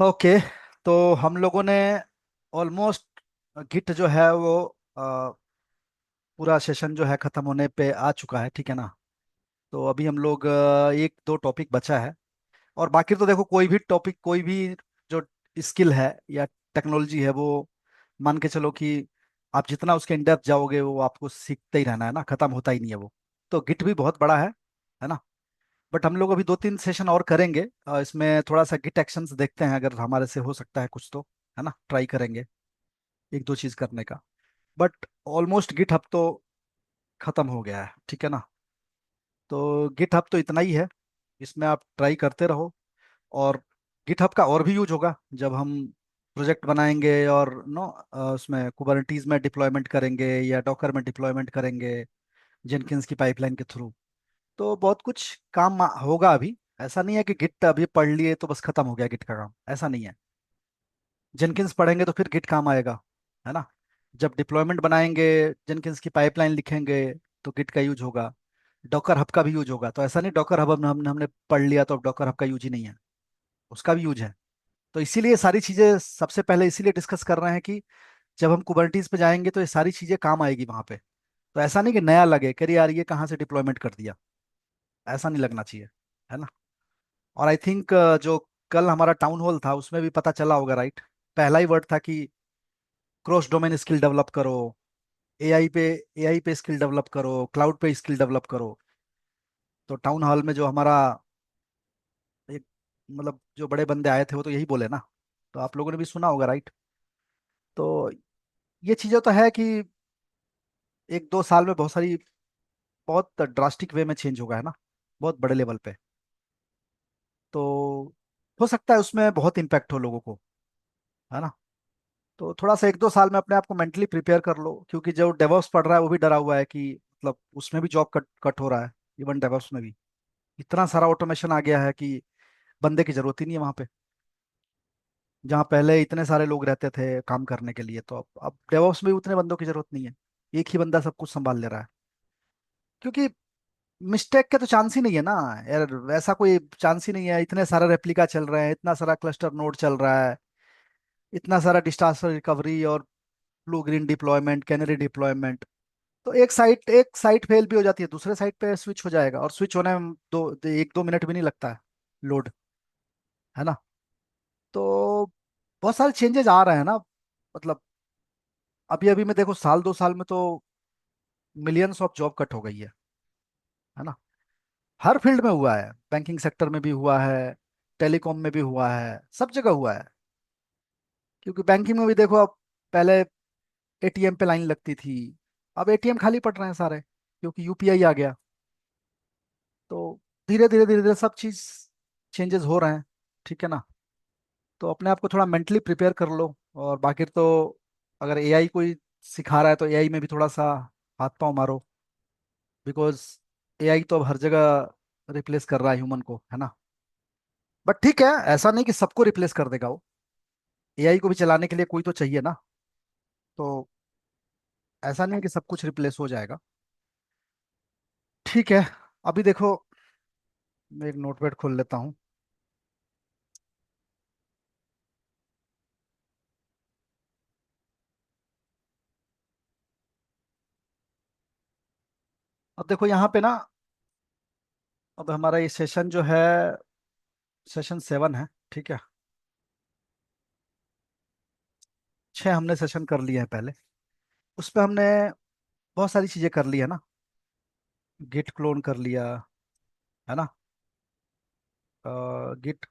Okay. तो हम लोगों ने ऑलमोस्ट गिट जो है वो पूरा सेशन जो है खत्म होने पे आ चुका है, ठीक है ना। तो अभी हम लोग एक दो टॉपिक बचा है। और बाकी तो देखो, कोई भी टॉपिक, कोई भी जो स्किल है या टेक्नोलॉजी है, वो मान के चलो कि आप जितना उसके इन डेप्थ जाओगे वो आपको सीखते ही रहना है ना, खत्म होता ही नहीं है वो। तो गिट भी बहुत बड़ा है ना। बट हम लोग अभी दो तीन सेशन और करेंगे। इसमें थोड़ा सा गिट एक्शंस देखते हैं, अगर हमारे से हो सकता है कुछ तो, है ना, ट्राई करेंगे एक दो चीज करने का। बट ऑलमोस्ट गिट हब तो खत्म हो गया है, ठीक है ना। तो गिट हब तो इतना ही है, इसमें आप ट्राई करते रहो। और गिट हब का और भी यूज होगा जब हम प्रोजेक्ट बनाएंगे और नो उसमें कुबरनीटीज में डिप्लॉयमेंट करेंगे या डॉकर में डिप्लॉयमेंट करेंगे जेनकिंस की पाइपलाइन के थ्रू। तो बहुत कुछ काम होगा अभी। ऐसा नहीं है कि गिट अभी पढ़ लिए तो बस खत्म हो गया गिट का काम, ऐसा नहीं है। जेनकिंस पढ़ेंगे तो फिर गिट काम आएगा, है ना। जब डिप्लॉयमेंट बनाएंगे, जेनकिंस की पाइपलाइन लिखेंगे, तो गिट का यूज होगा। डॉकर हब का भी यूज होगा। तो ऐसा नहीं डॉकर हब हमने पढ़ लिया तो अब डॉकर हब का यूज ही नहीं है, उसका भी यूज है। तो इसीलिए सारी चीजें सबसे पहले इसीलिए डिस्कस कर रहे हैं कि जब हम कुबरनीटीज पे जाएंगे तो ये सारी चीजें काम आएगी वहां पे। तो ऐसा नहीं कि नया लगे कि अरे यार ये कहाँ से डिप्लॉयमेंट कर दिया, ऐसा नहीं लगना चाहिए, है ना। और आई थिंक जो कल हमारा टाउन हॉल था उसमें भी पता चला होगा, राइट। पहला ही वर्ड था कि क्रॉस डोमेन स्किल डेवलप करो, एआई पे एआई पे स्किल डेवलप करो, क्लाउड पे स्किल डेवलप करो। तो टाउन हॉल में जो हमारा एक, मतलब जो बड़े बंदे आए थे वो तो यही बोले ना। तो आप लोगों ने भी सुना होगा, राइट। तो ये चीज़ें तो है कि एक दो साल में बहुत सारी, बहुत ड्रास्टिक वे में चेंज होगा, है ना, बहुत बड़े लेवल पे। तो हो सकता है उसमें बहुत इम्पैक्ट हो लोगों को, है ना। तो थोड़ा सा एक दो साल में अपने आप को मेंटली प्रिपेयर कर लो, क्योंकि जो डेवॉप्स पढ़ रहा है वो भी डरा हुआ है कि मतलब उसमें भी जॉब कट कट हो रहा है। इवन डेवॉप्स में भी इतना सारा ऑटोमेशन आ गया है कि बंदे की जरूरत ही नहीं है वहां पे। जहाँ पहले इतने सारे लोग रहते थे काम करने के लिए, तो अब डेवॉप्स में भी उतने बंदों की जरूरत नहीं है। एक ही बंदा सब कुछ संभाल ले रहा है, क्योंकि मिस्टेक के तो चांस ही नहीं है ना यार। वैसा कोई चांस ही नहीं है। इतने सारा रेप्लिका चल रहे हैं, इतना सारा क्लस्टर नोड चल रहा है, इतना सारा डिजास्टर रिकवरी और blue green deployment, canary deployment. तो एक साइट फेल भी हो जाती है, दूसरे साइट पे स्विच हो जाएगा, और स्विच होने में एक दो मिनट भी नहीं लगता है, लोड, है ना। तो बहुत सारे चेंजेस आ रहे हैं ना। मतलब अभी अभी में देखो, साल दो साल में तो मिलियंस ऑफ जॉब कट हो गई है ना। हर फील्ड में हुआ है, बैंकिंग सेक्टर में भी हुआ है, टेलीकॉम में भी हुआ है, सब जगह हुआ है। क्योंकि बैंकिंग में भी देखो, अब पहले एटीएम पे लाइन लगती थी, अब एटीएम खाली पड़ रहे हैं सारे, क्योंकि यूपीआई आ गया। तो धीरे धीरे सब चीज चेंजेस हो रहे हैं, ठीक है ना। तो अपने आप को थोड़ा मेंटली प्रिपेयर कर लो। और बाकी तो अगर एआई कोई सिखा रहा है तो एआई में भी थोड़ा सा हाथ पांव मारो, बिकॉज एआई तो अब हर जगह रिप्लेस कर रहा है ह्यूमन को, है ना। बट ठीक है, ऐसा नहीं कि सबको रिप्लेस कर देगा वो। एआई को भी चलाने के लिए कोई तो चाहिए ना। तो ऐसा नहीं है कि सब कुछ रिप्लेस हो जाएगा, ठीक है। अभी देखो, मैं एक नोटपैड खोल लेता हूँ। अब देखो यहाँ पे ना, अब हमारा ये सेशन जो है, सेशन 7 है, ठीक है। छह हमने सेशन कर लिए हैं पहले। उस पे हमने बहुत सारी चीजें कर ली है ना। गिट क्लोन कर लिया, है ना। गिट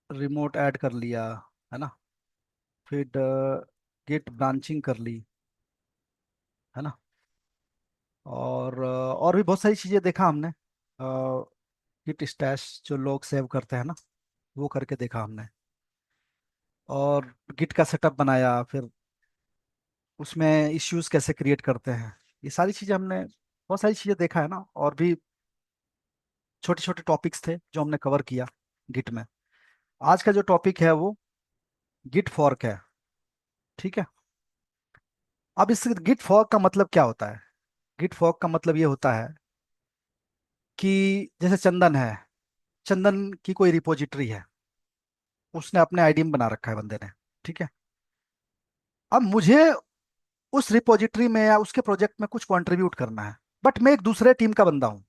रिमोट ऐड कर लिया, है ना। फिर गिट ब्रांचिंग कर ली, है ना। और भी बहुत सारी चीजें देखा हमने। गिट स्टैश जो लोग सेव करते हैं ना, वो करके देखा हमने। और गिट का सेटअप बनाया, फिर उसमें इश्यूज कैसे क्रिएट करते हैं, ये सारी चीजें हमने, बहुत सारी चीजें देखा है ना। और भी छोटे छोटे टॉपिक्स थे जो हमने कवर किया गिट में। आज का जो टॉपिक है वो गिट फॉर्क है, ठीक है। अब इस गिट फॉर्क का मतलब क्या होता है। गिट फॉर्क का मतलब ये होता है कि जैसे चंदन है, चंदन की कोई रिपोजिटरी है, उसने अपने आईडी में बना रखा है बंदे ने। ठीक है। अब मुझे उस रिपोजिटरी में या उसके प्रोजेक्ट में कुछ कंट्रीब्यूट करना है, बट मैं एक दूसरे टीम का बंदा हूँ।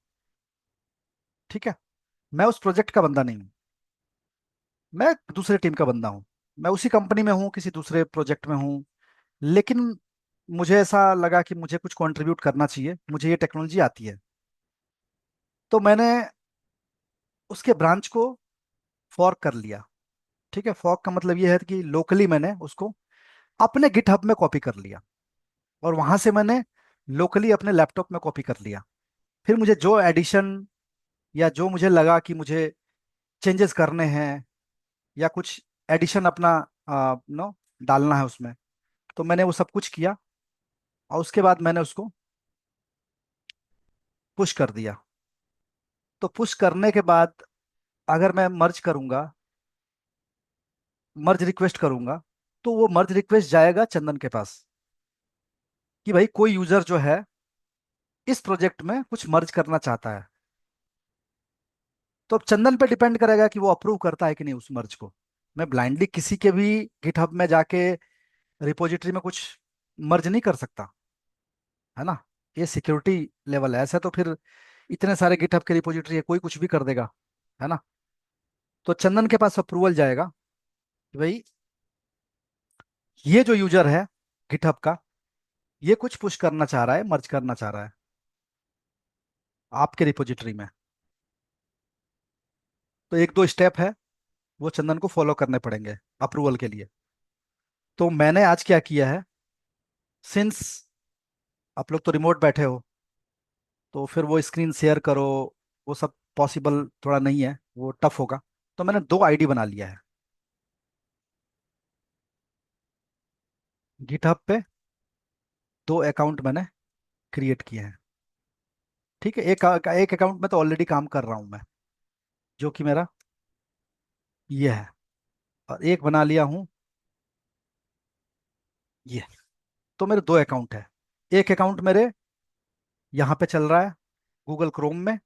ठीक है। मैं उस प्रोजेक्ट का बंदा नहीं हूँ, मैं एक दूसरे टीम का बंदा हूँ। मैं उसी कंपनी में हूँ, किसी दूसरे प्रोजेक्ट में हूँ, लेकिन मुझे ऐसा लगा कि मुझे कुछ कंट्रीब्यूट करना चाहिए, मुझे ये टेक्नोलॉजी आती है। तो मैंने उसके ब्रांच को फॉर्क कर लिया। ठीक है। फॉर्क का मतलब ये है कि लोकली मैंने उसको अपने गिटहब में कॉपी कर लिया, और वहां से मैंने लोकली अपने लैपटॉप में कॉपी कर लिया। फिर मुझे जो एडिशन या जो मुझे लगा कि मुझे चेंजेस करने हैं या कुछ एडिशन अपना नो डालना है उसमें, तो मैंने वो सब कुछ किया, और उसके बाद मैंने उसको पुश कर दिया। तो पुश करने के बाद अगर मैं मर्ज करूंगा, मर्ज रिक्वेस्ट करूंगा, तो वो मर्ज रिक्वेस्ट जाएगा चंदन के पास कि भाई कोई यूजर जो है इस प्रोजेक्ट में कुछ मर्ज करना चाहता है। तो अब चंदन पे डिपेंड करेगा कि वो अप्रूव करता है कि नहीं उस मर्ज को। मैं ब्लाइंडली किसी के भी गिटहब में जाके रिपोजिटरी में कुछ मर्ज नहीं कर सकता, है ना। ये सिक्योरिटी लेवल है, ऐसा तो फिर इतने सारे गिटहब के रिपोजिटरी है, कोई कुछ भी कर देगा, है ना। तो चंदन के पास अप्रूवल जाएगा कि भाई ये जो यूजर है गिटहब का, ये कुछ पुश करना चाह रहा है, मर्ज करना चाह रहा है आपके रिपोजिटरी में। तो एक दो स्टेप है, वो चंदन को फॉलो करने पड़ेंगे अप्रूवल के लिए। तो मैंने आज क्या किया है, सिंस आप लोग तो रिमोट बैठे हो, तो फिर वो स्क्रीन शेयर करो, वो सब पॉसिबल थोड़ा नहीं है, वो टफ होगा। तो मैंने दो आईडी बना लिया है गिटहब पे, दो अकाउंट मैंने क्रिएट किए हैं। ठीक है। एक अकाउंट में तो ऑलरेडी काम कर रहा हूँ मैं, जो कि मेरा ये है, और एक बना लिया हूँ ये। तो मेरे दो अकाउंट है। एक अकाउंट मेरे यहाँ पे चल रहा है गूगल क्रोम में,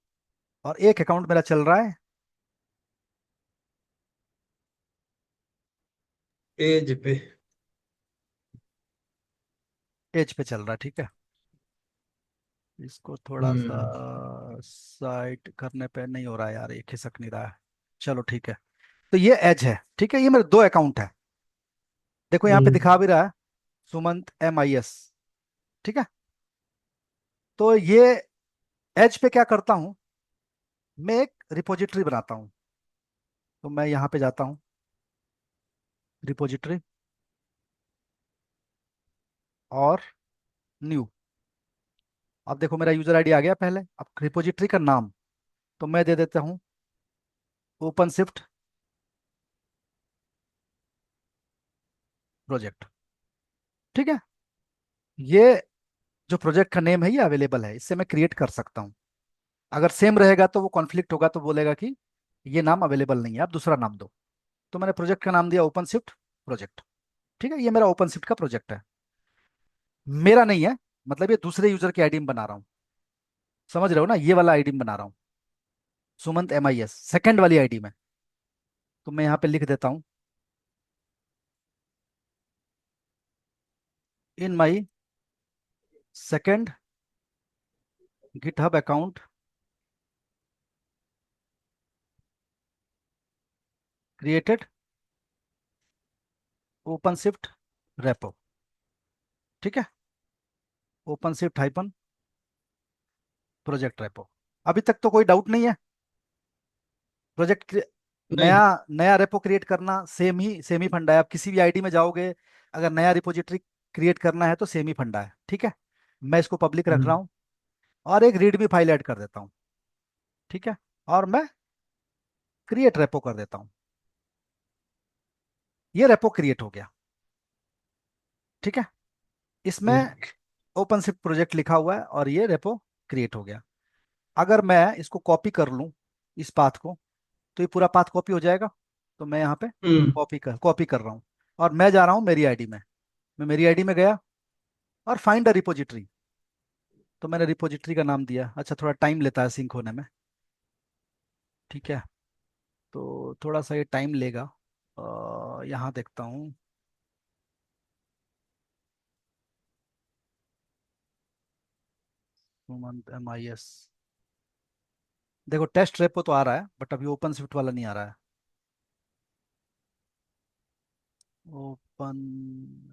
और एक अकाउंट मेरा चल रहा है एज पे। एज पे चल रहा है। ठीक है। इसको थोड़ा सा हम्म। साइट करने पे नहीं हो रहा है यार, ये खिसक नहीं रहा है। चलो ठीक है। तो ये एज है। ठीक है। ये मेरे दो अकाउंट है। देखो यहाँ पे हम्म। दिखा भी रहा है Sumanth MIS। ठीक है। तो ये एज पे क्या करता हूँ, मैं एक रिपोजिटरी बनाता हूँ। तो मैं यहाँ पे जाता हूँ, रिपोजिटरी और न्यू। अब देखो मेरा यूजर आईडी आ गया पहले। अब रिपोजिटरी का नाम तो मैं दे देता हूँ ओपन शिफ्ट प्रोजेक्ट। ठीक है। ये जो प्रोजेक्ट का नेम है ये अवेलेबल है, इससे मैं क्रिएट कर सकता हूँ। अगर सेम रहेगा तो वो कॉन्फ्लिक्ट होगा, तो बोलेगा कि ये नाम अवेलेबल नहीं है, आप दूसरा नाम दो। तो मैंने प्रोजेक्ट का नाम दिया ओपन शिफ्ट प्रोजेक्ट। ठीक है। ये मेरा ओपन शिफ्ट का प्रोजेक्ट है, मेरा नहीं है। मतलब ये दूसरे यूजर की आईडी में बना रहा हूँ। समझ रहे हो ना, ये वाला आईडी में बना रहा हूँ, Sumanth MIS सेकंड वाली आईडी में। तो मैं यहाँ पे लिख देता हूँ in my second GitHub account created open shift repo. ठीक है। Open shift hyphen project repo. अभी तक तो कोई डाउट नहीं है। प्रोजेक्ट नया नहीं। नया रेपो क्रिएट करना सेम ही फंडा है। आप किसी भी आईडी में जाओगे, अगर नया रिपोजिटरी क्रिएट करना है तो सेम ही फंडा है। ठीक है। मैं इसको पब्लिक रख रहा हम्म। हूँ, और एक रीडमी फाइल ऐड कर देता हूँ। ठीक है। और मैं क्रिएट रेपो कर देता हूँ। ये रेपो क्रिएट हो गया। ठीक है। इसमें ठीक। ओपन शिफ्ट प्रोजेक्ट लिखा हुआ है, और ये रेपो क्रिएट हो गया। अगर मैं इसको कॉपी कर लूँ इस पाथ को, तो ये पूरा पाथ कॉपी हो जाएगा। तो मैं यहाँ पे हम्म। कॉपी कर रहा हूँ, और मैं जा रहा हूँ मेरी आईडी में। मैं मेरी आईडी में गया, और फाइंड अ रिपोजिटरी। तो मैंने रिपोजिटरी का नाम दिया। अच्छा, थोड़ा टाइम लेता है सिंक होने में। ठीक है। तो थोड़ा सा ये टाइम लेगा। यहाँ देखता हूँ। सुमंत MIS। देखो टेस्ट रेपो तो आ रहा है, बट अभी ओपन स्विफ्ट वाला नहीं आ रहा है। Open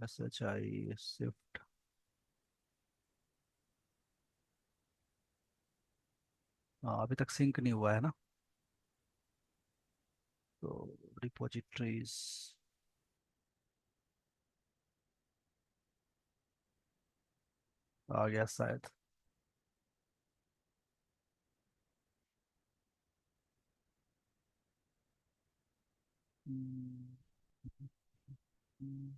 SHI Swift. हाँ, अभी तक सिंक नहीं हुआ है ना। तो रिपोजिटरीज आ गया शायद। हम्म, हम्म,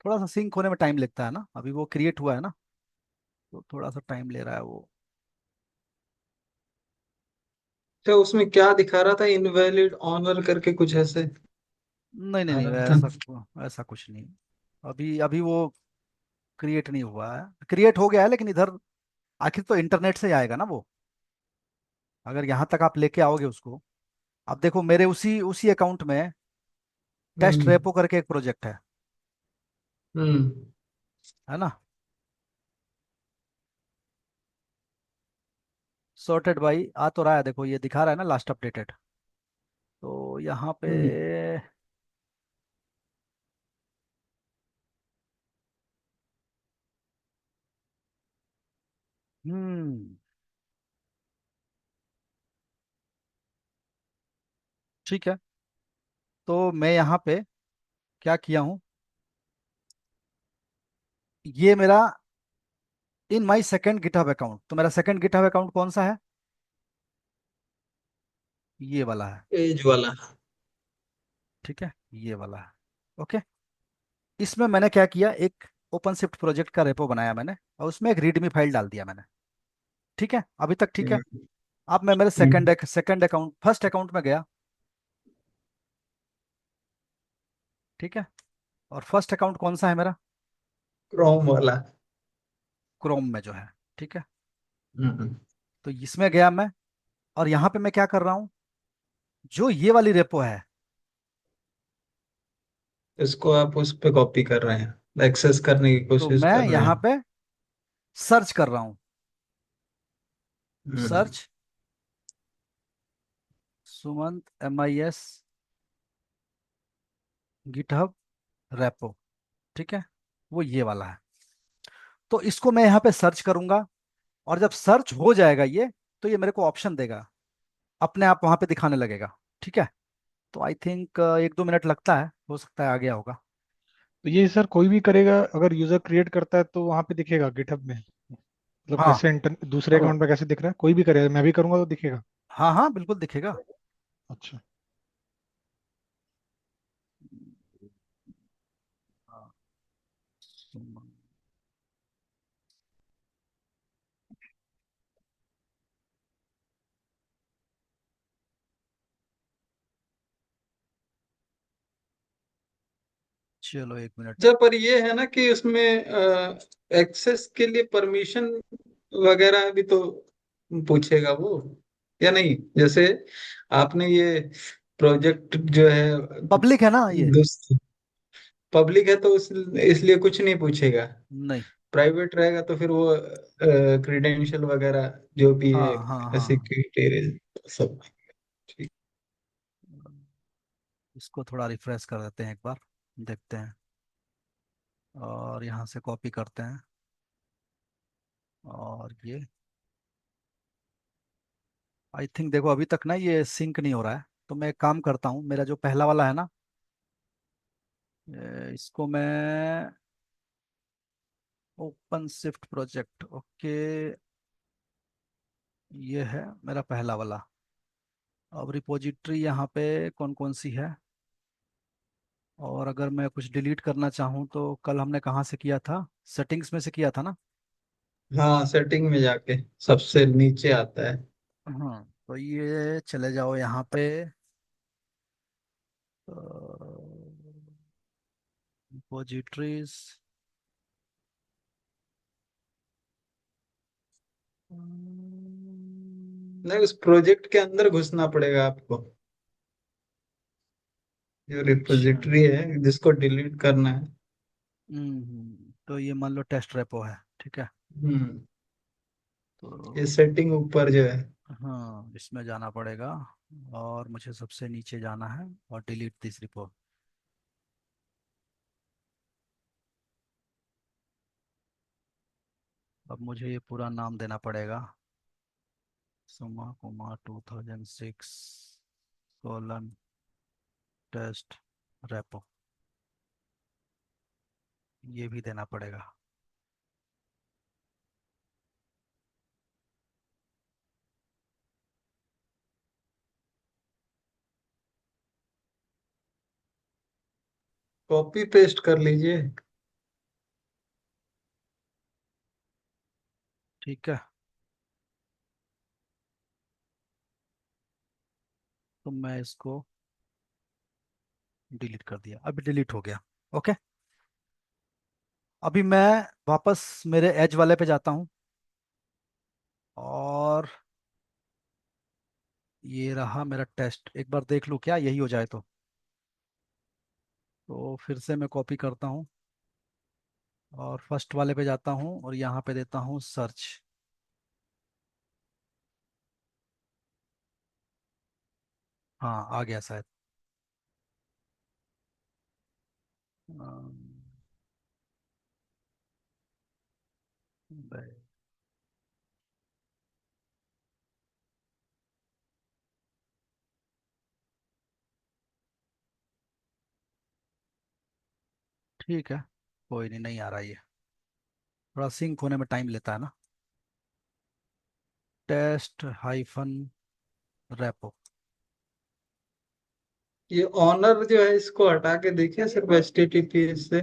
थोड़ा सा सिंक होने में टाइम लगता है ना, अभी वो क्रिएट हुआ है ना, तो थोड़ा सा टाइम ले रहा है वो। तो उसमें क्या दिखा रहा था, इनवैलिड ऑनर करके कुछ ऐसे नहीं नहीं आ नहीं, रहा था। ऐसा ऐसा कुछ नहीं। अभी अभी वो क्रिएट नहीं हुआ है, क्रिएट हो गया है लेकिन इधर आखिर तो इंटरनेट से ही आएगा ना वो। अगर यहाँ तक आप लेके आओगे उसको। अब देखो मेरे उसी उसी अकाउंट में टेस्ट हम्म। रेपो करके एक प्रोजेक्ट हम्म। है ना। सॉर्टेड बाई आ तो रहा है, देखो ये दिखा रहा है ना लास्ट अपडेटेड। तो यहाँ पे हम्म। हम्म ठीक है। तो मैं यहाँ पे क्या किया हूँ, ये मेरा इन माई सेकेंड गिटहब अकाउंट। तो मेरा सेकेंड गिटहब अकाउंट कौन सा है, ये वाला है। एज वाला। ठीक है, ये वाला है। ओके। इसमें मैंने क्या किया, एक ओपन शिफ्ट प्रोजेक्ट का रेपो बनाया मैंने, और उसमें एक रीडमी फाइल डाल दिया मैंने। ठीक है, अभी तक ठीक है। हम्म। अब मैं मेरे हम्म। सेकंड अकाउंट फर्स्ट अकाउंट में गया। ठीक है, और फर्स्ट अकाउंट कौन सा है मेरा, क्रोम वाला। क्रोम में जो है। ठीक है, हम्म। तो इसमें गया मैं, और यहाँ पे मैं क्या कर रहा हूँ, जो ये वाली रेपो है। इसको आप उस पे कॉपी कर रहे हैं, एक्सेस करने की तो कोशिश मैं कर रहे यहाँ हैं। पे सर्च कर रहा हूँ। हम्म। Search Sumanth MIS GitHub repo. ठीक है, वो ये वाला है। तो इसको मैं यहाँ पे सर्च करूंगा, और जब सर्च हो जाएगा ये, तो ये मेरे को ऑप्शन देगा, अपने आप वहां पे दिखाने लगेगा। ठीक है, तो आई थिंक 1-2 मिनट लगता है, हो सकता है आ गया होगा। तो ये सर कोई भी करेगा, अगर यूजर क्रिएट करता है तो वहां पे दिखेगा गिटहब में? मतलब हाँ कैसे दूसरे अकाउंट में कैसे दिख रहा है? कोई भी करेगा, मैं भी करूंगा तो दिखेगा? हाँ हाँ, बिल्कुल दिखेगा। अच्छा। हाँ, सुमन। चलो 1 मिनट। जब पर ये है ना कि उसमें एक्सेस के लिए परमिशन वगैरह भी तो पूछेगा वो, या नहीं? जैसे आपने ये प्रोजेक्ट जो है पब्लिक है ना ये। दोस्त पब्लिक है तो इसलिए कुछ नहीं पूछेगा। नहीं। प्राइवेट रहेगा तो फिर वो क्रीडेंशियल वगैरह जो भी हाँ हाँ है, हाँ। सिक्योरिटी सब। ठीक। इसको थोड़ा रिफ्रेश कर देते हैं एक बार, देखते हैं। और यहाँ से कॉपी करते हैं, और ये आई थिंक देखो अभी तक ना ये सिंक नहीं हो रहा है। तो मैं एक काम करता हूँ, मेरा जो पहला वाला है ना, इसको मैं ओपन शिफ्ट प्रोजेक्ट, ओके, ये है मेरा पहला वाला। अब रिपोजिटरी यहाँ पे कौन कौन सी है, और अगर मैं कुछ डिलीट करना चाहूँ तो कल हमने कहाँ से किया था, सेटिंग्स में से किया था ना। हाँ, सेटिंग में जाके सबसे नीचे आता है। हाँ, तो ये चले जाओ यहाँ पे, रिपोजिटरीज, नहीं, उस प्रोजेक्ट के अंदर घुसना पड़ेगा आपको, जो अच्छा। रिपोजिटरी है जिसको डिलीट करना है। तो ये मान लो टेस्ट रेपो है, ठीक है। हम्म। ये तो सेटिंग ऊपर जो है। हाँ, इसमें जाना पड़ेगा और मुझे सबसे नीचे जाना है और डिलीट दिस रिपोर्ट। अब मुझे ये पूरा नाम देना पड़ेगा, सुमा कुमार 2006 कोलन टेस्ट रेपो, ये भी देना पड़ेगा। कॉपी पेस्ट कर लीजिए। ठीक है, तो मैं इसको डिलीट कर दिया, अभी डिलीट हो गया। ओके, अभी मैं वापस मेरे एज वाले पे जाता हूँ और ये रहा मेरा टेस्ट, एक बार देख लूँ क्या यही हो जाए तो फिर से मैं कॉपी करता हूँ और फर्स्ट वाले पे जाता हूँ और यहाँ पे देता हूँ सर्च। हाँ, आ गया शायद। अम, बे- ठीक है, कोई नहीं, नहीं आ रहा ये, थोड़ा सिंक होने में टाइम लेता है ना। Test hyphen repo. ये ऑनर जो है इसको हटा के देखिए सिर्फ HTTPS से।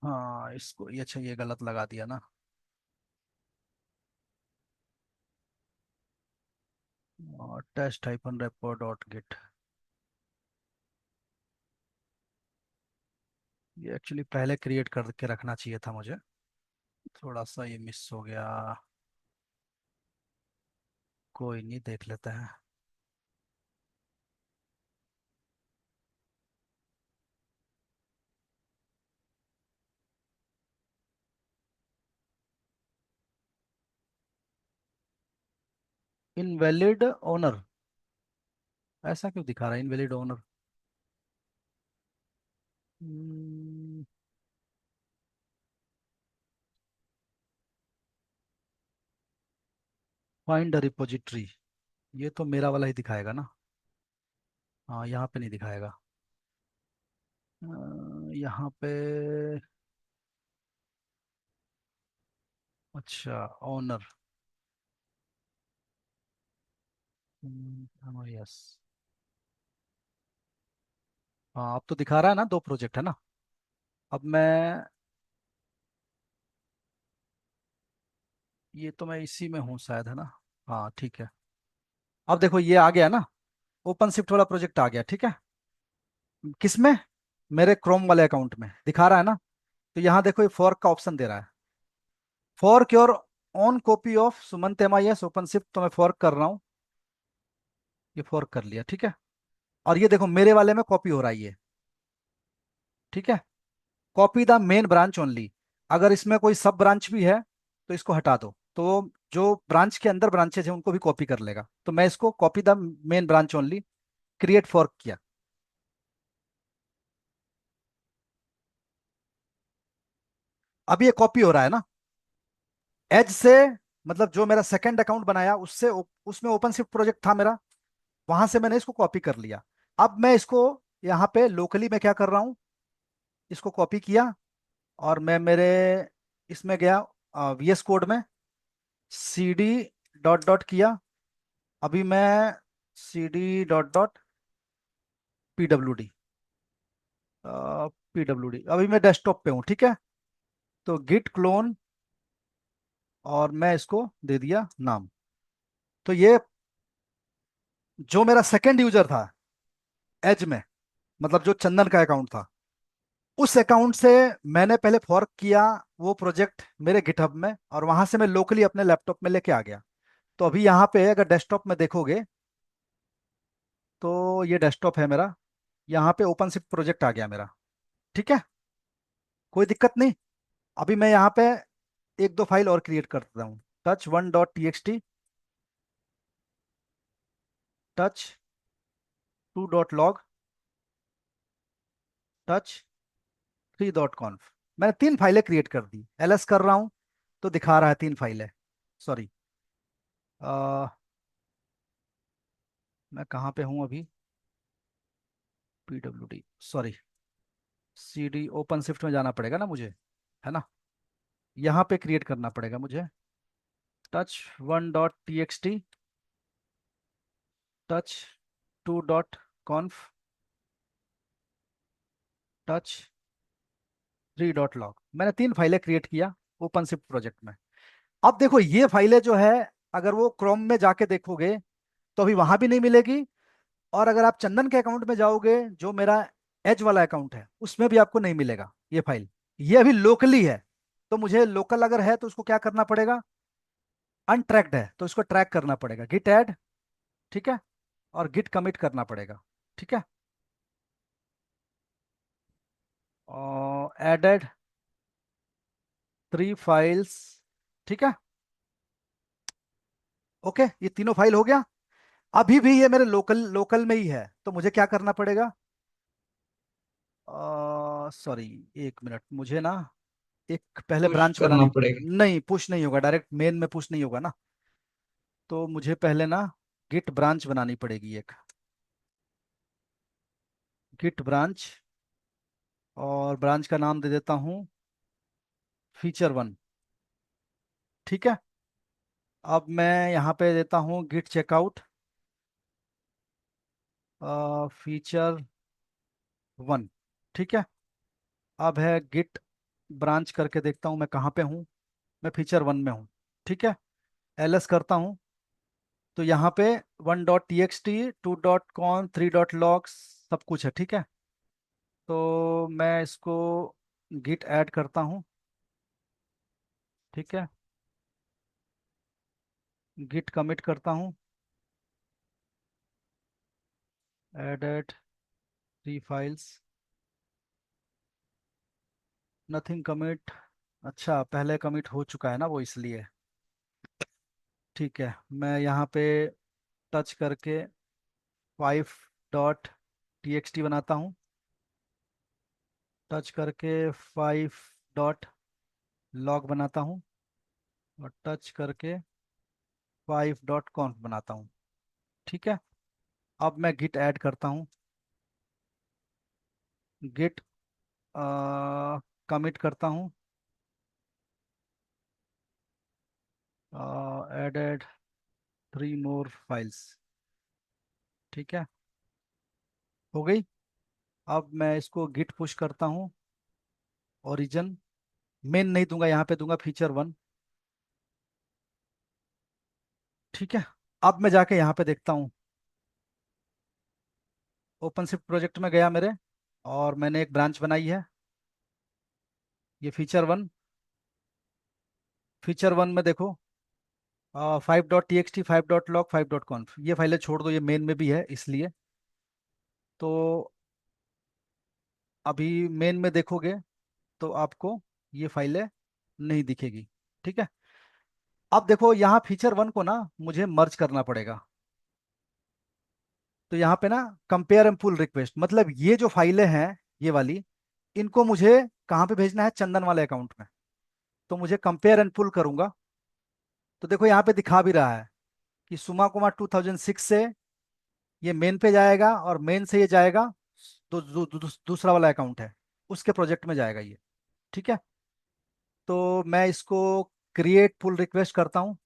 हाँ, इसको ये, अच्छा ये गलत लगा दिया ना। Test hyphen repo dot git, ये एक्चुअली पहले क्रिएट करके रखना चाहिए था मुझे, थोड़ा सा ये मिस हो गया। कोई नहीं, देख लेते हैं। इनवैलिड ओनर, ऐसा क्यों दिखा रहा है इनवैलिड ओनर? फाइंड रिपोजिटरी, ये तो मेरा वाला ही दिखाएगा ना। हाँ, यहाँ पे नहीं दिखाएगा। यहाँ पे, अच्छा, ओनर, यस। हाँ, अब तो दिखा रहा है ना, दो प्रोजेक्ट है ना। अब मैं, ये तो मैं इसी में हूँ शायद, है ना। हाँ, ठीक है। अब देखो ये आ गया ना, ओपन शिफ्ट वाला प्रोजेक्ट आ गया, ठीक है। किसमें? मेरे क्रोम वाले अकाउंट में दिखा रहा है ना। तो यहाँ देखो ये फॉर्क का ऑप्शन दे रहा है, fork your own copy of Sumant MIS open shift, तो मैं फॉर्क कर रहा हूँ, ये फॉर्क कर लिया, ठीक है। और ये देखो मेरे वाले में कॉपी हो रहा है ये, ठीक है। Copy the main branch only, अगर इसमें कोई सब ब्रांच भी है तो इसको हटा दो, तो जो ब्रांच के अंदर ब्रांचेज हैं उनको भी कॉपी कर लेगा। तो मैं इसको copy the main branch only, create fork किया। अब ये कॉपी हो रहा है ना एज से, मतलब जो मेरा सेकंड अकाउंट बनाया उससे, उसमें ओपन शिफ्ट प्रोजेक्ट था मेरा, वहां से मैंने इसको कॉपी कर लिया। अब मैं इसको यहाँ पे लोकली मैं क्या कर रहा हूँ, इसको कॉपी किया और मैं मेरे इसमें गया, VS कोड में CD डॉट डॉट किया। अभी मैं CD dot dot PWD, PWD, अभी मैं डेस्कटॉप पे हूँ, ठीक है। तो गिट क्लोन और मैं इसको दे दिया नाम। तो ये जो मेरा सेकंड यूजर था एज में, मतलब जो चंदन का अकाउंट था, उस अकाउंट से मैंने पहले फॉर्क किया वो प्रोजेक्ट मेरे गिटहब में, और वहां से मैं लोकली अपने लैपटॉप में लेके आ गया। तो अभी यहाँ पे अगर डेस्कटॉप में देखोगे तो ये डेस्कटॉप है मेरा। यहाँ पे ओपन शिफ्ट प्रोजेक्ट आ गया मेरा। ठीक है, कोई दिक्कत नहीं। अभी मैं यहाँ पे एक दो फाइल और क्रिएट करता हूँ। Touch one dot T x T, touch to dot log, touch three dot कॉन्फ। मैंने तीन फाइलें क्रिएट कर दी। एलएस कर रहा हूँ तो दिखा रहा है तीन फाइलें। सॉरी, मैं कहाँ पे हूँ अभी? PWD, sorry, CD open shift में जाना पड़ेगा ना मुझे, है ना? यहाँ पे क्रिएट करना पड़ेगा मुझे। Touch one dot T x T, touch to dot कॉन्फ, touch three dot log. मैंने तीन फाइलें क्रिएट किया ओपन शिफ्ट प्रोजेक्ट में। अब देखो ये फाइलें जो है, अगर वो क्रोम में जाके देखोगे तो अभी वहां भी नहीं मिलेगी। और अगर आप चंदन के अकाउंट में जाओगे, जो मेरा एज वाला अकाउंट है, उसमें भी आपको नहीं मिलेगा ये फाइल। ये अभी लोकली है। तो मुझे लोकल अगर है तो उसको क्या करना पड़ेगा? अनट्रैक्ड है तो इसको ट्रैक करना पड़ेगा, गिट ऐड। ठीक है, और गिट कमिट करना पड़ेगा। ठीक है, एडेड थ्री फाइल्स। ठीक है, ओके, ये तीनों फाइल हो गया। अभी भी ये मेरे लोकल लोकल में ही है, तो मुझे क्या करना पड़ेगा? सॉरी, एक मिनट, मुझे ना एक पहले पुश ब्रांच करना बनानी। पड़ेगा। नहीं, पुश नहीं होगा, डायरेक्ट मेन में पुश नहीं होगा ना। तो मुझे पहले ना गिट ब्रांच बनानी पड़ेगी एक। गिट ब्रांच, और ब्रांच का नाम दे देता हूँ फीचर वन। ठीक है, अब मैं यहाँ पे देता हूँ गिट चेकआउट फीचर वन। ठीक है, अब है गिट ब्रांच करके देखता हूँ मैं कहाँ पे हूँ। मैं फीचर वन में हूँ। ठीक है, एलएस करता हूँ तो यहाँ पे one dot T x T, to dot cone, three dot logs, सब कुछ है। ठीक है, तो मैं इसको गिट ऐड करता हूँ। ठीक है, गिट कमिट करता हूँ। Added three files, nothing commit. अच्छा, पहले कमिट हो चुका है ना वो, इसलिए। ठीक है, मैं यहाँ पे टच करके five dot T x T बनाता हूँ। टच करके फाइव डॉट लॉग बनाता हूँ। और टच करके फाइव डॉट कॉन्फ बनाता हूँ। ठीक है, अब मैं गिट ऐड करता हूँ। गिट कमिट करता हूँ। Added three more files. ठीक है, हो गई। अब मैं इसको गिट पुश करता हूँ। ओरिजिन, मेन नहीं दूंगा, यहाँ पे दूंगा फीचर वन। ठीक है, अब मैं जाके यहाँ पे देखता हूँ। ओपन शिफ्ट प्रोजेक्ट में गया मेरे, और मैंने एक ब्रांच बनाई है, ये फीचर वन। फीचर वन में देखो, five dot T x T, five dot log, five dot कॉन्फ, ये फाइलें छोड़ दो, ये मेन में भी है इसलिए। तो अभी मेन में देखोगे तो आपको ये फाइलें नहीं दिखेगी। ठीक है, अब देखो यहाँ फीचर वन को ना मुझे मर्ज करना पड़ेगा। तो यहाँ पे ना कंपेयर एंड पुल रिक्वेस्ट, मतलब ये जो फाइलें हैं, ये वाली, इनको मुझे कहाँ पे भेजना है? चंदन वाले अकाउंट में। तो मुझे कंपेयर एंड पुल करूंगा। तो देखो यहाँ पे दिखा भी रहा है कि सुमा कुमार 2006 से ये मेन पे जाएगा, और मेन से ये जाएगा दूसरा वाला अकाउंट है, उसके प्रोजेक्ट में जाएगा ये। ठीक है, तो मैं इसको क्रिएट पुल रिक्वेस्ट करता हूँ।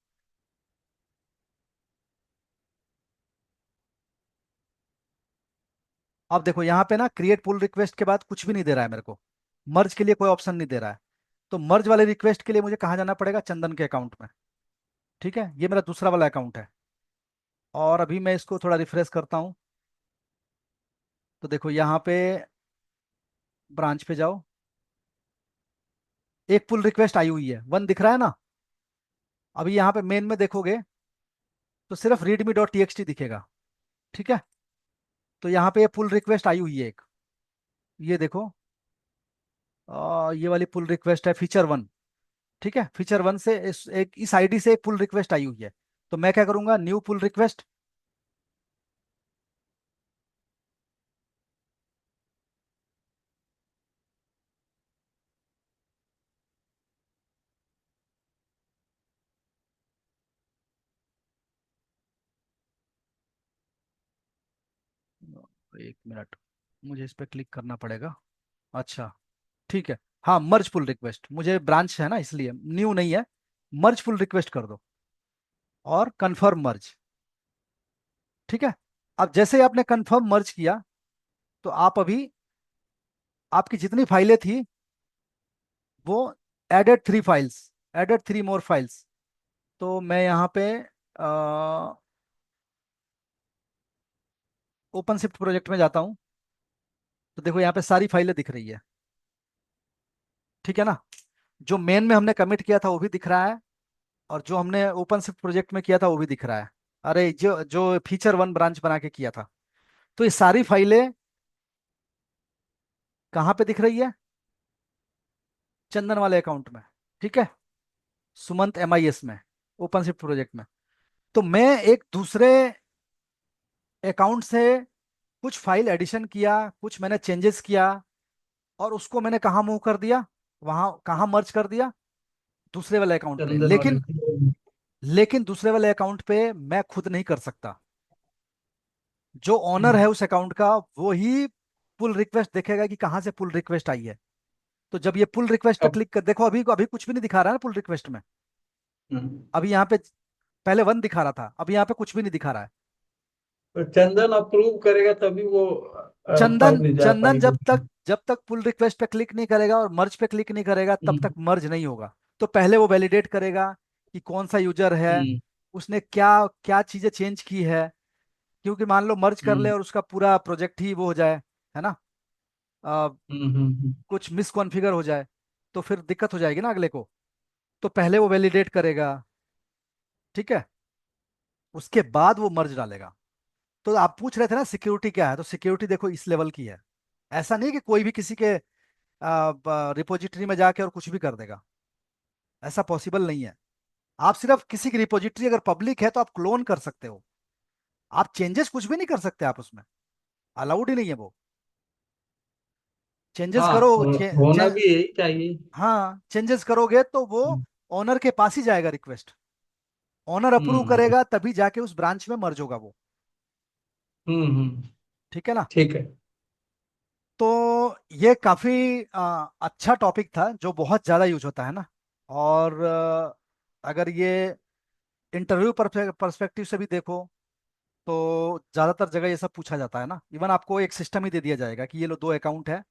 अब देखो यहाँ पे ना क्रिएट पुल रिक्वेस्ट के बाद कुछ भी नहीं दे रहा है मेरे को। मर्ज के लिए कोई ऑप्शन नहीं दे रहा है। तो मर्ज वाले रिक्वेस्ट के लिए मुझे कहाँ जाना पड़ेगा? चंदन के अकाउंट में। ठीक है, ये मेरा दूसरा वाला अकाउंट है। और अभी मैं इसको थोड़ा रिफ्रेश करता हूँ। तो देखो यहाँ पे ब्रांच पे जाओ, एक पुल रिक्वेस्ट आई हुई है, वन दिख रहा है ना। अभी यहाँ पे मेन में देखोगे तो सिर्फ रीडमी डॉट टीएक्सटी दिखेगा। ठीक है। तो यहाँ पे पुल रिक्वेस्ट आई हुई है एक, ये देखो, ये वाली पुल रिक्वेस्ट है फीचर वन। ठीक है, फीचर वन से इस आईडी से एक पुल रिक्वेस्ट आई हुई है। तो मैं क्या करूंगा, न्यू पुल रिक्वेस्ट। एक मिनट, मुझे इस पर क्लिक करना पड़ेगा। अच्छा, ठीक है। हाँ, मर्ज पुल रिक्वेस्ट, मुझे ब्रांच है ना इसलिए न्यू नहीं है। मर्ज पुल रिक्वेस्ट कर दो और कंफर्म मर्ज। ठीक है। अब जैसे ही आपने कंफर्म मर्ज किया, तो आप अभी आपकी जितनी फाइलें थी वो एडेड 3 फाइल्स, एडेड 3 मोर फाइल्स। तो मैं यहाँ पे ओपन शिफ्ट प्रोजेक्ट में जाता हूँ। तो देखो यहाँ पे सारी फाइलें दिख रही है। ठीक है ना। जो मेन में हमने कमिट किया था वो भी दिख रहा है, और जो हमने ओपन शिफ्ट प्रोजेक्ट में किया था वो भी दिख रहा है। अरे जो जो फीचर वन ब्रांच बना के किया था, तो ये सारी फाइलें कहाँ पे दिख रही है, चंदन वाले अकाउंट में। ठीक है, सुमंत एमआईएस में, ओपन शिफ्ट प्रोजेक्ट में। तो मैं एक दूसरे अकाउंट से कुछ फाइल एडिशन किया, कुछ मैंने चेंजेस किया, और उसको मैंने कहाँ मूव कर दिया, वहां कहाँ मर्ज कर दिया, दूसरे वाले अकाउंट पे। चंदन वाले। लेकिन दूसरे वाले अकाउंट पे मैं खुद नहीं कर सकता। जो ऑनर है उस अकाउंट का, वो ही पुल रिक्वेस्ट देखेगा कि कहाँ से पुल रिक्वेस्ट आई है। तो जब ये पुल रिक्वेस्ट पे अब क्लिक कर, देखो अभी अभी कुछ भी नहीं दिखा रहा है ना पुल रिक्वेस्ट में। हम्म, अभी यहाँ पे पहले वन दिखा रहा था, अभी यहाँ पे कुछ भी नहीं दिखा रहा है। तो चंदन अप्रूव करेगा तभी वो चंदन फाइल जा चंदन पाएगी। जब तक पुल रिक्वेस्ट पे क्लिक नहीं करेगा और मर्ज पे क्लिक नहीं करेगा, तब तक हम्म, मर्ज नहीं होगा। तो पहले वो वैलिडेट करेगा कि कौन सा यूजर है, हम्म, उसने क्या क्या चीजें चेंज की है। क्योंकि मान लो मर्ज कर ले हम्म, और उसका पूरा प्रोजेक्ट ही वो हो जाए, है ना, आ, हम्म, कुछ मिसकॉन्फ़िगर हो जाए, तो फिर दिक्कत हो जाएगी ना अगले को। तो पहले वो वैलिडेट करेगा। ठीक है, उसके बाद वो मर्ज डालेगा। तो आप पूछ रहे थे ना सिक्योरिटी क्या है, तो सिक्योरिटी देखो इस लेवल की है। ऐसा नहीं कि कोई भी किसी के रिपोजिटरी में जाके और कुछ भी कर देगा, ऐसा पॉसिबल नहीं है। आप सिर्फ किसी की रिपोजिटरी अगर पब्लिक है तो आप क्लोन कर सकते हो, आप चेंजेस कुछ भी नहीं कर सकते आप उसमें, अलाउड ही नहीं है वो। चेंजेस हाँ, करो होना भी यही चाहिए। हाँ, चेंजेस करोगे तो वो हम्म, ओनर के पास ही जाएगा रिक्वेस्ट। ओनर अप्रूव हम्म, करेगा तभी जाके उस ब्रांच में मर्ज होगा वो। ठीक है ना। ठीक है। तो ये काफी अच्छा टॉपिक था जो बहुत ज्यादा यूज होता है ना। और अगर ये इंटरव्यू परस्पेक्टिव से भी देखो, तो ज्यादातर जगह ये सब पूछा जाता है ना। इवन आपको एक सिस्टम ही दे दिया जाएगा कि ये लो 2 अकाउंट है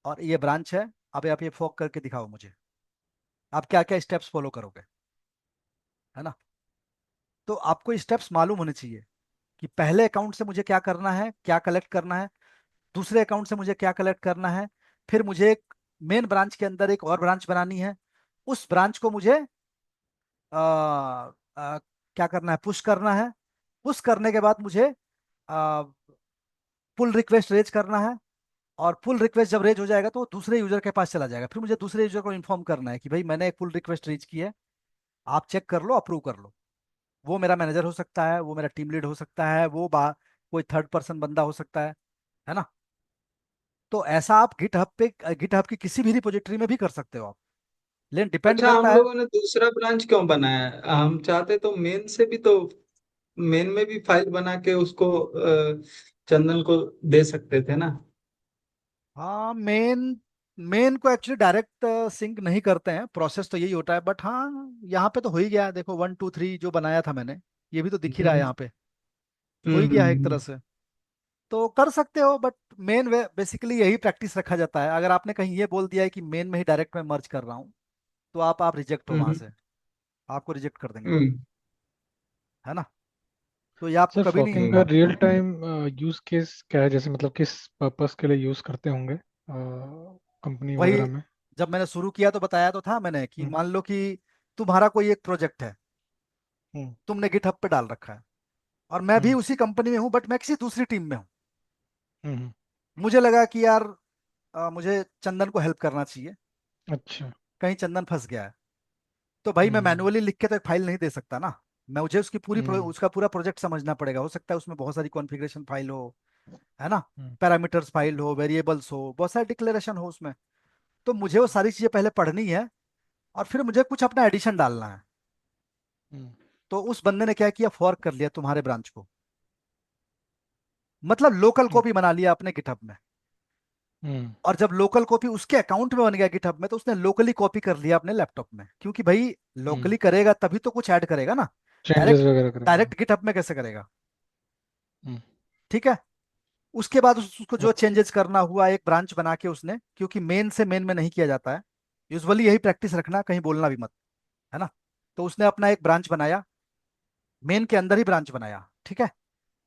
और ये ब्रांच है, अब आप ये फॉक करके दिखाओ मुझे, आप क्या क्या स्टेप्स फॉलो करोगे, है ना। तो आपको स्टेप्स मालूम होने चाहिए कि पहले अकाउंट से मुझे क्या करना है, क्या कलेक्ट करना है, दूसरे अकाउंट से मुझे क्या कलेक्ट करना है, फिर मुझे एक मेन ब्रांच के अंदर एक और ब्रांच बनानी है, उस ब्रांच को मुझे आ, क्या करना है, पुश करना है। पुश करने के बाद मुझे पुल रिक्वेस्ट रेज करना है, और पुल रिक्वेस्ट जब रेज हो जाएगा तो वो दूसरे यूजर के पास चला जाएगा। फिर मुझे दूसरे यूजर को इन्फॉर्म करना है कि भाई मैंने एक पुल रिक्वेस्ट रेज की है, आप चेक कर लो, अप्रूव कर लो। वो मेरा मैनेजर हो सकता है, वो मेरा टीम लीड हो सकता है, कोई थर्ड पर्सन बंदा हो सकता है ना। तो ऐसा आप गिटहब की किसी भी रिपोजिटरी में भी कर सकते हो आप, लेकिन डिपेंड अच्छा, हम करता है। लोगों ने दूसरा ब्रांच क्यों बनाया है? हम चाहते तो मेन से भी तो, मेन में भी फाइल बना के उसको चंदन को दे सकते थे ना। हाँ, मेन मेन को एक्चुअली डायरेक्ट सिंक नहीं करते हैं, प्रोसेस तो यही होता है। बट हाँ, यहाँ पे तो हो ही गया है, देखो 1 2 3 जो बनाया था मैंने, ये भी तो दिख ही रहा है हम्म, यहाँ पे, हो ही हम्म, गया है एक तरह से। तो कर सकते हो, बट मेन वे बेसिकली यही प्रैक्टिस रखा जाता है। अगर आपने कहीं ये बोल दिया है कि मेन में ही डायरेक्ट मैं मर्ज कर रहा हूँ, तो आप रिजेक्ट हो वहां हम्म, से, आपको रिजेक्ट कर देंगे वो, हम्म, है ना। तो ये आपको सर कभी नहीं। फॉकिंग का रियल टाइम यूज केस क्या है, जैसे मतलब किस पर्पस के लिए यूज करते होंगे कंपनी वही, वगैरह में? जब मैंने शुरू किया तो बताया तो था मैंने कि हम्म, मान लो कि तुम्हारा कोई एक प्रोजेक्ट है, हम्म, तुमने गिटहब पे डाल रखा है। और मैं भी हम्म उसी कंपनी में हूँ, बट मैं किसी दूसरी टीम में हूँ। हम्म। मुझे लगा कि यार मुझे चंदन को हेल्प करना चाहिए, अच्छा। कहीं चंदन फंस गया है। तो भाई मैं हम्म मैनुअली लिख के तो एक फाइल नहीं दे सकता ना। मैं मुझे उसकी हम्म उसका पूरा प्रोजेक्ट समझना पड़ेगा। हो सकता है उसमें बहुत सारी कॉन्फ़िगरेशन फाइल हो, है ना, हम्म पैरामीटर्स फाइल हो, वेरिएबल्स हो, बहुत सारे डिक्लेरेशन हो उसमें। तो मुझे वो सारी चीजें पहले पढ़नी है, और फिर मुझे कुछ अपना एडिशन डालना है। हम्म तो उस बंदे ने क्या किया, फॉर्क कर लिया तुम्हारे ब्रांच को, मतलब लोकल हम्म कॉपी बना लिया अपने गिटहब में। हम्म और जब लोकल कॉपी उसके अकाउंट में बन गया गिटहब में, तो उसने लोकली कॉपी कर लिया अपने लैपटॉप में, क्योंकि भाई हम्म। लोकली करेगा तभी तो कुछ ऐड करेगा ना। चेंजेस डायरेक्ट वगैरह करेगा। डायरेक्ट गिटहब में कैसे करेगा? हम्म। ठीक है। उसके बाद उसको जो ओके। चेंजेस करना हुआ, एक ब्रांच बना के उसने, क्योंकि मेन से मेन में नहीं किया जाता है, यूजुअली यही प्रैक्टिस रखना, कहीं बोलना भी मत, है ना। तो उसने अपना एक ब्रांच बनाया, मेन के अंदर ही ब्रांच बनाया, ठीक है।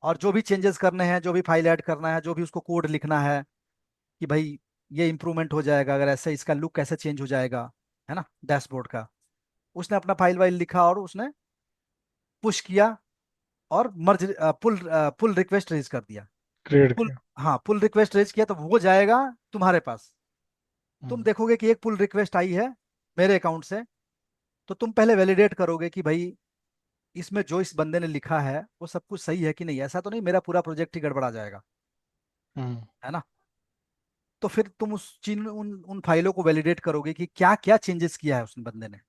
और जो भी चेंजेस करने हैं, जो भी फाइल ऐड करना है, जो भी उसको कोड लिखना है कि भाई ये इंप्रूवमेंट हो जाएगा अगर ऐसे, इसका लुक कैसे चेंज हो जाएगा, है ना, डैशबोर्ड का, उसने अपना फाइल वाइल लिखा और उसने पुश किया, और मर्ज पुल पुल रिक्वेस्ट रेज कर दिया। क्रिएट पुल, किया। हाँ, पुल रिक्वेस्ट रेज किया तो वो जाएगा तुम्हारे पास। तुम हम्म देखोगे कि एक पुल रिक्वेस्ट आई है मेरे अकाउंट से, तो तुम पहले वैलिडेट करोगे कि भाई इसमें जो इस बंदे ने लिखा है वो सब कुछ सही है कि नहीं, ऐसा तो नहीं मेरा पूरा प्रोजेक्ट ही गड़बड़ा जाएगा, हम्म है ना। तो फिर तुम उस चीन उन उन फाइलों को वैलिडेट करोगे कि क्या क्या चेंजेस किया है उस बंदे ने।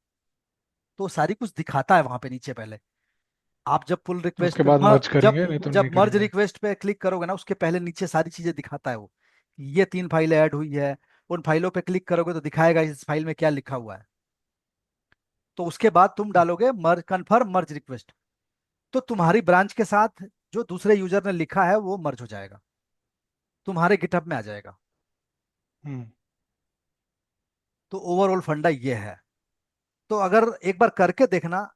तो सारी कुछ दिखाता है वहां पे नीचे पहले। आप जब पुल रिक्वेस्ट उसके पे बाद मर्ज करेंगे नहीं तो जब नहीं मर्ज करेंगे। रिक्वेस्ट पे क्लिक करोगे ना, उसके पहले नीचे सारी चीजें दिखाता है वो, कि ये 3 फाइलें ऐड हुई है। उन फाइलों पे क्लिक करोगे तो दिखाएगा इस फाइल में क्या लिखा हुआ है। तो उसके बाद तुम डालोगे मर्ज, कन्फर्म मर्ज रिक्वेस्ट, तो तुम्हारी ब्रांच के साथ जो दूसरे यूजर ने लिखा है वो मर्ज हो जाएगा, तुम्हारे गिटहब में आ जाएगा। हम्म तो ओवरऑल फंडा ये है। तो अगर एक बार करके देखना,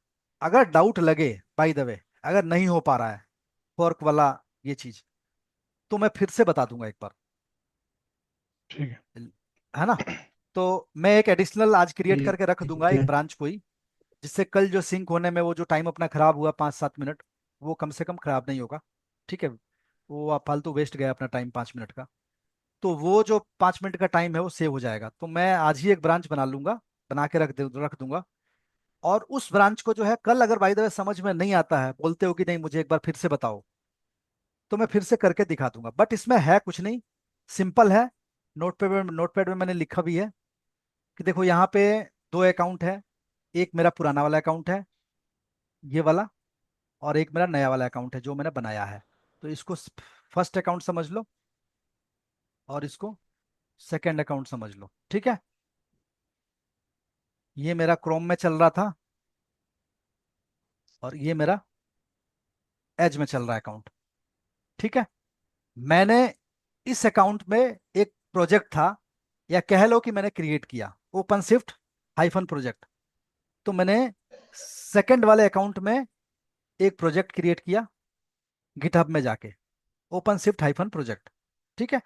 अगर डाउट लगे, बाय द वे, अगर नहीं हो पा रहा है फॉर्क वाला ये चीज, तो मैं फिर से बता दूंगा एक बार, ठीक है। है ना। तो मैं एक एडिशनल आज क्रिएट ठीक करके रख दूंगा ठीक एक है। ब्रांच को ही, जिससे कल जो सिंक होने में वो जो टाइम अपना खराब हुआ 5-7 मिनट, वो कम से कम खराब नहीं होगा। ठीक है, वो आप फालतू वेस्ट गया अपना टाइम 5 मिनट का। तो वो जो 5 मिनट का टाइम है वो सेव हो जाएगा। तो मैं आज ही एक ब्रांच बना लूंगा, बना के रख दूंगा। और उस ब्रांच को जो है, कल अगर बाय द वे समझ में नहीं आता है, बोलते हो कि नहीं मुझे एक बार फिर से बताओ, तो मैं फिर से करके दिखा दूंगा। बट इसमें है कुछ नहीं, सिंपल है। नोटपैड में मैंने लिखा भी है कि देखो यहाँ पे 2 अकाउंट है, एक मेरा पुराना वाला अकाउंट है, ये वाला, और एक मेरा नया वाला अकाउंट है जो मैंने बनाया है। तो इसको फर्स्ट अकाउंट समझ लो, और इसको सेकंड अकाउंट समझ लो, ठीक है। ये मेरा क्रोम में चल रहा था, और ये मेरा एज में चल रहा है अकाउंट, ठीक है। मैंने इस अकाउंट में एक प्रोजेक्ट था, या कह लो कि मैंने क्रिएट किया ओपन शिफ्ट हाइफन प्रोजेक्ट। तो मैंने सेकंड वाले अकाउंट में एक प्रोजेक्ट क्रिएट किया गिटहब में जाके, ओपन शिफ्ट हाइफन प्रोजेक्ट, ठीक है।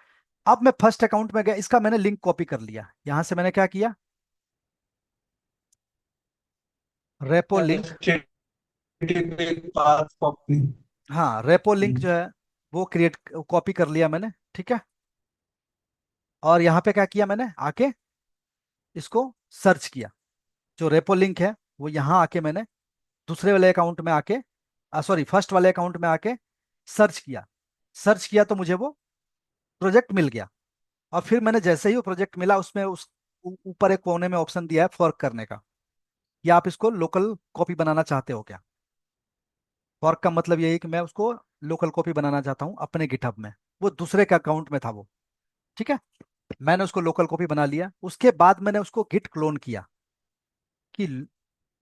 अब मैं फर्स्ट अकाउंट में गया, इसका मैंने लिंक कॉपी कर लिया, यहां से मैंने क्या किया, repo link, HTTP path copy. हाँ रेपो लिंक जो है वो क्रिएट कॉपी कर लिया मैंने, ठीक है। और यहाँ पे क्या किया मैंने, आके इसको सर्च किया, जो रेपो लिंक है वो यहाँ आके मैंने दूसरे वाले अकाउंट में आके, सॉरी फर्स्ट वाले अकाउंट में आके सर्च किया। सर्च किया तो मुझे वो प्रोजेक्ट मिल गया। और फिर मैंने जैसे ही वो प्रोजेक्ट मिला, उसमें उस ऊपर एक कोने में ऑप्शन दिया है फॉर्क करने का, कि आप इसको लोकल कॉपी बनाना चाहते हो क्या। फॉर्क का मतलब यही है कि मैं उसको लोकल कॉपी बनाना चाहता हूँ अपने गिटहब में, वो दूसरे के अकाउंट में था वो, ठीक है। मैंने उसको लोकल कॉपी बना लिया, उसके बाद मैंने उसको गिट क्लोन किया, कि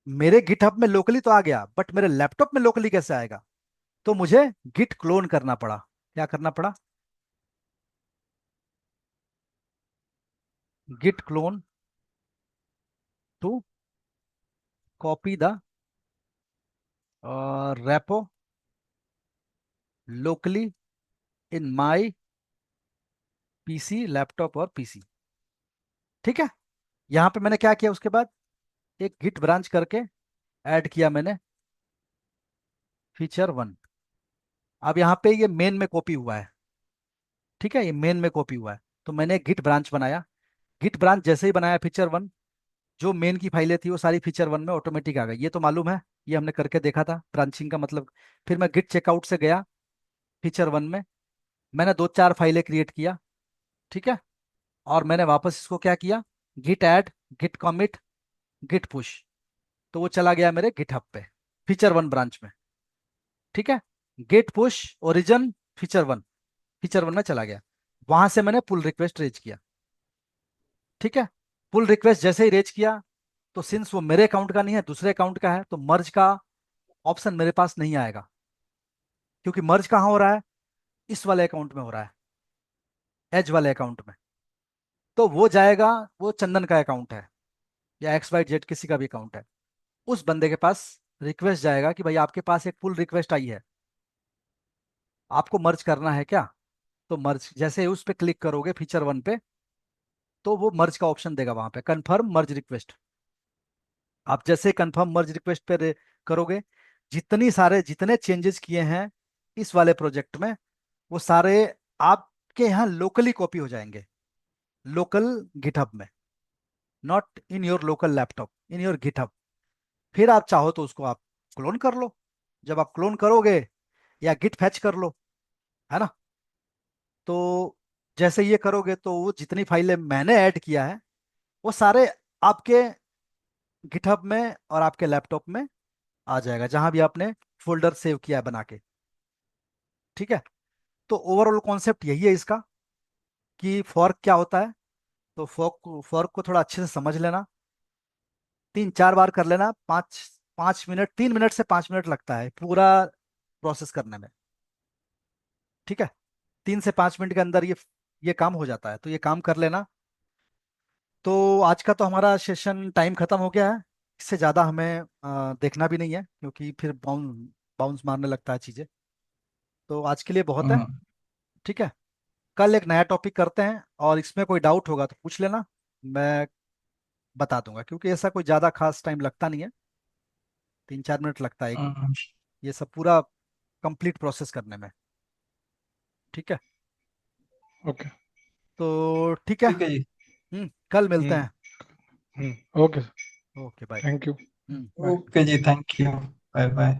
मेरे गिटहब में लोकली तो आ गया, बट मेरे लैपटॉप में लोकली कैसे आएगा। तो मुझे गिट क्लोन करना पड़ा। क्या करना पड़ा, git clone to copy the repo locally in my PC, laptop और पीसी, ठीक है। यहां पे मैंने क्या किया, उसके बाद एक गिट ब्रांच करके ऐड किया मैंने, फीचर 1, अब यहाँ पे ये मेन में कॉपी हुआ है, ठीक है, ये मेन में कॉपी हुआ है। तो मैंने गिट ब्रांच बनाया। गिट ब्रांच जैसे ही बनाया, फीचर वन, जो मेन की फाइलें थी वो सारी फीचर वन में ऑटोमेटिक आ गई, ये तो मालूम है, ये हमने करके देखा था ब्रांचिंग का मतलब। फिर मैं गिट चेकआउट से गया फीचर वन में, मैंने दो चार फाइलें क्रिएट किया, ठीक है, और मैंने वापस इसको क्या किया, git add, git commit, git push, तो वो चला गया मेरे GitHub pay feature one branch में, ठीक है। Git push origin feature one में चला गया, वहां से मैंने पुल रिक्वेस्ट रेज किया, ठीक है। पुल रिक्वेस्ट जैसे ही रेज किया, तो सिंस वो मेरे अकाउंट का नहीं है, दूसरे अकाउंट का है, तो मर्ज का ऑप्शन मेरे पास नहीं आएगा, क्योंकि मर्ज कहाँ हो रहा है, इस वाले अकाउंट में हो रहा है, एज वाले अकाउंट में। तो वो जाएगा, वो चंदन का अकाउंट है या एक्स वाई जेड किसी का भी अकाउंट है, उस बंदे के पास रिक्वेस्ट जाएगा कि भाई आपके पास एक पुल रिक्वेस्ट आई है, आपको मर्ज करना है क्या। तो मर्ज जैसे ही उस पर क्लिक करोगे फीचर वन पे, तो वो मर्ज का ऑप्शन देगा वहां पे, कन्फर्म मर्ज रिक्वेस्ट। आप जैसे कन्फर्म मर्ज रिक्वेस्ट पे करोगे, जितने चेंजेस किए हैं इस वाले प्रोजेक्ट में, वो सारे आपके यहाँ लोकली कॉपी हो जाएंगे, लोकल गिटहब में, not in your local laptop, in your GitHub. फिर आप चाहो तो उसको आप क्लोन कर लो, जब आप क्लोन करोगे, या गिट फैच कर लो, है ना। तो जैसे ये करोगे तो वो जितनी फाइलें मैंने ऐड किया है, वो सारे आपके गिटहब में और आपके लैपटॉप में आ जाएगा, जहां भी आपने फोल्डर सेव किया है बना के, ठीक है। तो ओवरऑल कॉन्सेप्ट यही है इसका, कि फॉर्क क्या होता है। तो फॉर्क को थोड़ा अच्छे से समझ लेना, 3 4 बार कर लेना, 5 5 मिनट, 3 मिनट से 5 मिनट लगता है पूरा प्रोसेस करने में, ठीक है। 3 से 5 मिनट के अंदर ये काम हो जाता है, तो ये काम कर लेना। तो आज का तो हमारा सेशन टाइम खत्म हो गया है, इससे ज़्यादा हमें देखना भी नहीं है, क्योंकि फिर बाउंस मारने लगता है चीज़ें। तो आज के लिए बहुत है, हाँ ठीक है। कल एक नया टॉपिक करते हैं, और इसमें कोई डाउट होगा तो पूछ लेना, मैं बता दूंगा, क्योंकि ऐसा कोई ज़्यादा खास टाइम लगता नहीं है, 3 4 मिनट लगता है हाँ। ये सब पूरा कंप्लीट प्रोसेस करने में, ठीक है। ओके। तो ठीक है, ठीक है जी। कल मिलते हम्म। हैं। Okay sir. Okay bye. Thank you. Hmm. Bye. Okay ji, thank you. Bye bye.